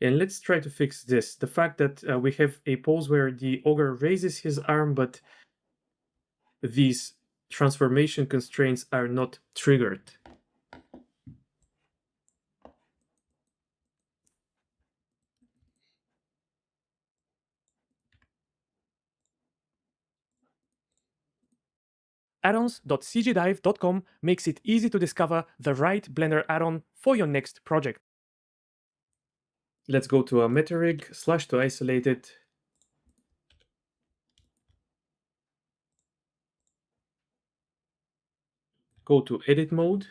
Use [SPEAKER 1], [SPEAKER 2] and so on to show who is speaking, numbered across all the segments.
[SPEAKER 1] And let's try to fix this. The fact that we have a pose where the ogre raises his arm, but these transformation constraints are not triggered. Addons.cgdive.com makes it easy to discover the right Blender add-on for your next project. Let's go to a metarig / to isolate it. Go to edit mode.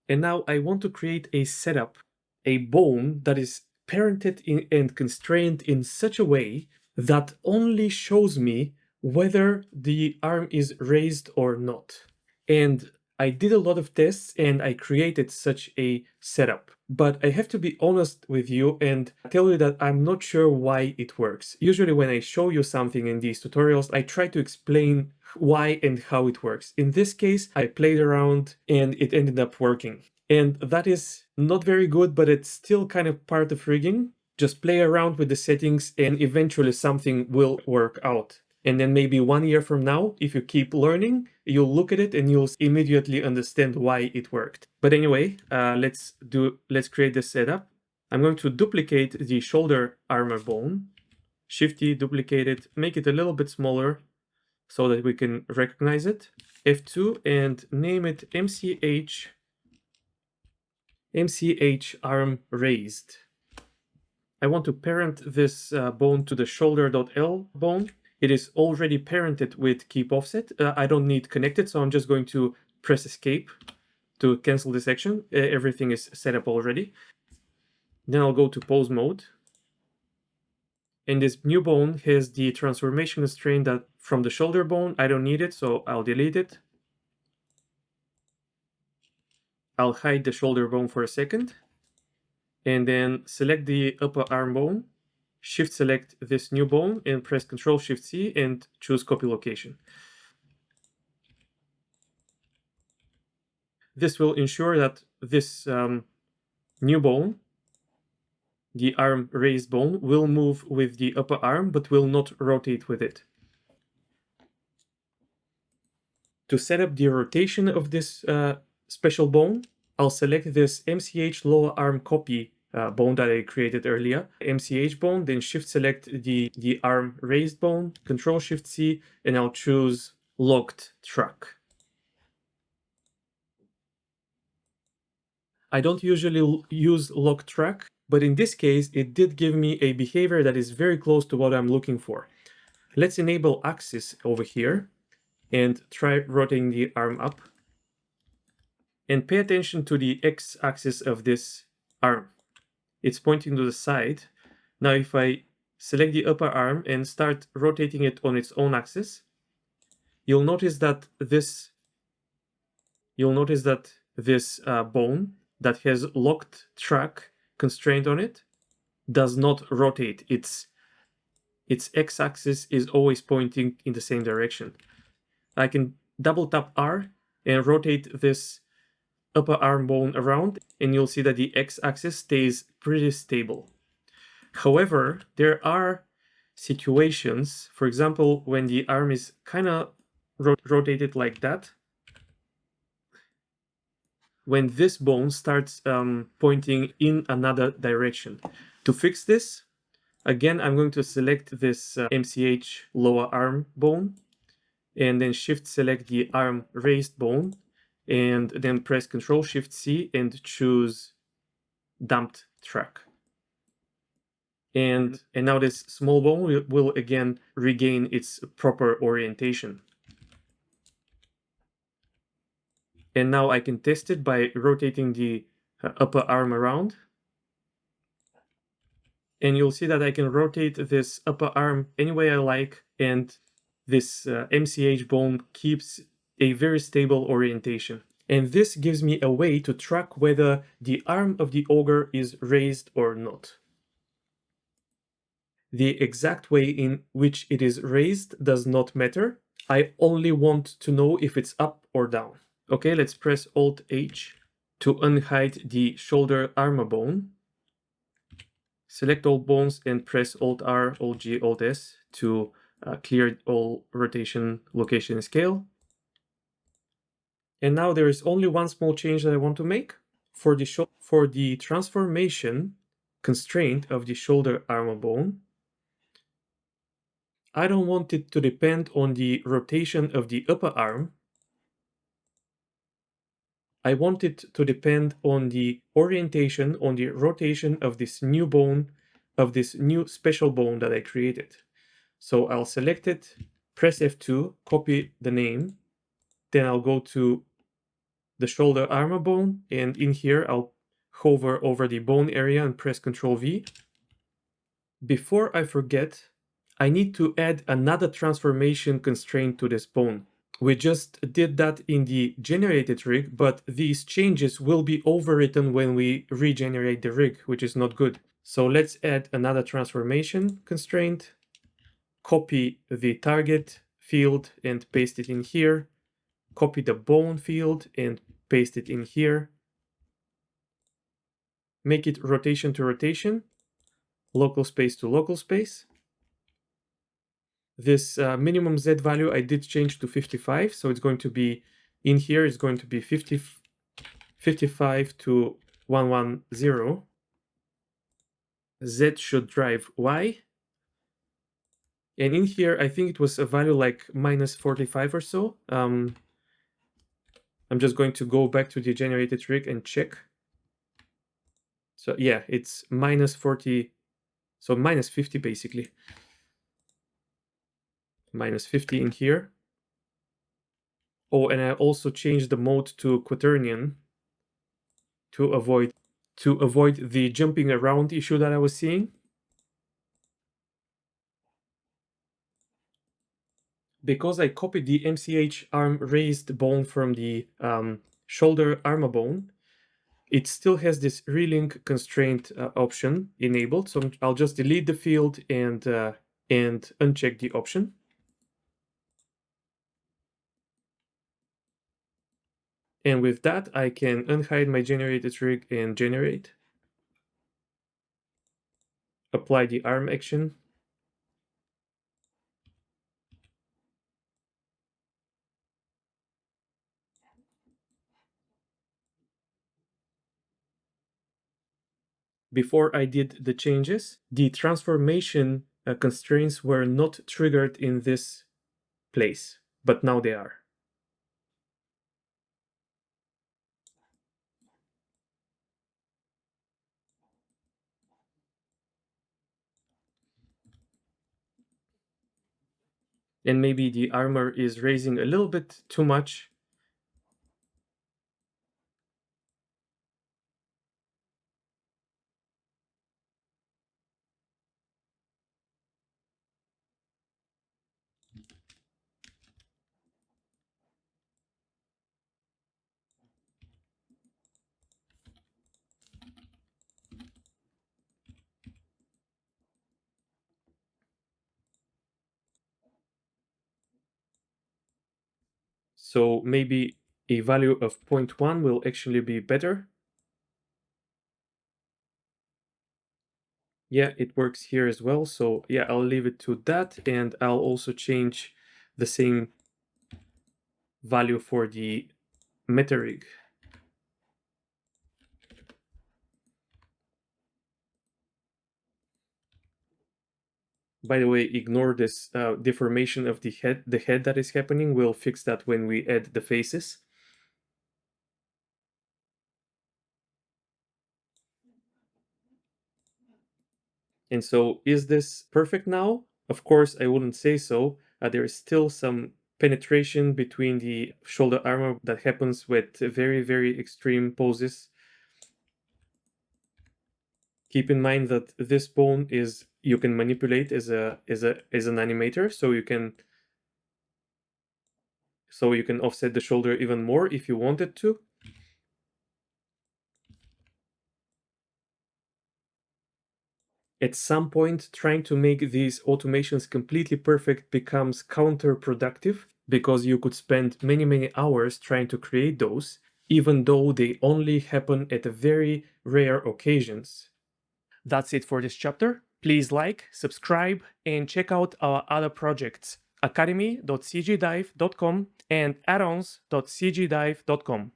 [SPEAKER 1] And now I want to create a setup, a bone that is parented and constrained in such a way that only shows me whether the arm is raised or not. And I did a lot of tests and I created such a setup. But I have to be honest with you and tell you that I'm not sure why it works. Usually when I show you something in these tutorials, I try to explain why and how it works. In this case, I played around and it ended up working. And that is not very good, but it's still kind of part of rigging. Just play around with the settings and eventually something will work out. And then maybe 1 year from now, if you keep learning, you'll look at it and you'll immediately understand why it worked. But anyway, let's create the setup. I'm going to duplicate the shoulder armor bone, Shift-D, duplicate it, make it a little bit smaller so that we can recognize it. F2 and name it MCH arm raised. I want to parent this bone to the shoulder.L bone. It is already parented with keep offset. I don't need connected, so I'm just going to press escape to cancel this action. Everything is set up already. Then I'll go to pose mode. And this new bone has the transformation constraint that from the shoulder bone. I don't need it, so I'll delete it. I'll hide the shoulder bone for a second. And then select the upper arm bone. Shift select this new bone and press Ctrl Shift C and choose copy location. This will ensure that this new bone, the arm raised bone, will move with the upper arm but will not rotate with it. To set up the rotation of this special bone, I'll select this MCH lower arm copy bone that I created earlier, MCH bone, then shift select the arm raised bone, Ctrl Shift C, and I'll choose locked track. I don't usually use lock track, but in this case, it did give me a behavior that is very close to what I'm looking for. Let's enable axis over here and try rotating the arm up. And pay attention to the x-axis of this arm. It's pointing to the side. Now if I select the upper arm and start rotating it on its own axis, you'll notice that this bone that has locked track constraint on it does not rotate. Its x-axis is always pointing in the same direction. I can double tap R and rotate this upper arm bone around, and you'll see that the x-axis stays pretty stable. However, there are situations, for example, when the arm is kind of rotated like that, when this bone starts pointing in another direction. To fix this, again, I'm going to select this MCH lower arm bone, and then shift select the arm raised bone, and then press Ctrl Shift C and choose dumped track. And now this small bone will again regain its proper orientation. And now I can test it by rotating the upper arm around. And you'll see that I can rotate this upper arm any way I like, and this MCH bone keeps a very stable orientation. And this gives me a way to track whether the arm of the ogre is raised or not. The exact way in which it is raised does not matter. I only want to know if it's up or down. Okay, let's press Alt-H to unhide the shoulder armor bone. Select all bones and press Alt-R, Alt-G, Alt-S to clear all rotation, location, and scale. And now there is only one small change that I want to make. For the transformation constraint of the shoulder armor bone, I don't want it to depend on the rotation of the upper arm. I want it to depend on the orientation, on the rotation of this new bone, of this new special bone that I created. So I'll select it, press F2, copy the name, then I'll go to the shoulder armor bone, and in here I'll hover over the bone area and press Ctrl V. Before I forget, I need to add another transformation constraint to this bone. We just did that in the generated rig, but these changes will be overwritten when we regenerate the rig, which is not good. So let's add another transformation constraint, copy the target field and paste it in here, copy the bone field and paste it in here, make it rotation to rotation, local space to local space. This minimum Z value I did change to 55, so it's going to be, in here is going to be 55 to 110. Z should drive Y. And in here, I think it was a value like -45 or so. I'm just going to go back to the generated rig and check. So yeah, it's -40, so -50 basically. -50 in here. Oh, and I also changed the mode to quaternion to avoid the jumping around issue that I was seeing. Because I copied the MCH arm raised bone from the shoulder armor bone, it still has this relink constraint option enabled. So I'll just delete the field and uncheck the option. And with that, I can unhide my generated rig and generate. Apply the arm action. Before I did the changes, the transformation constraints were not triggered in this place, but now they are. And maybe the armor is raising a little bit too much. So maybe a value of 0.1 will actually be better. Yeah, it works here as well. So yeah, I'll leave it to that, and I'll also change the same value for the metarig. By the way, ignore this deformation of the head that is happening. We'll fix that when we add the faces. And so is this perfect now? Of course, I wouldn't say so. There is still some penetration between the shoulder armor that happens with very, very extreme poses. Keep in mind that this bone is you can manipulate as an animator, so you can offset the shoulder even more if you wanted to. At some point, trying to make these automations completely perfect becomes counterproductive, because you could spend many, many hours trying to create those, even though they only happen at very rare occasions. That's it for this chapter. Please like, subscribe, and check out our other projects, academy.cgdive.com and addons.cgdive.com.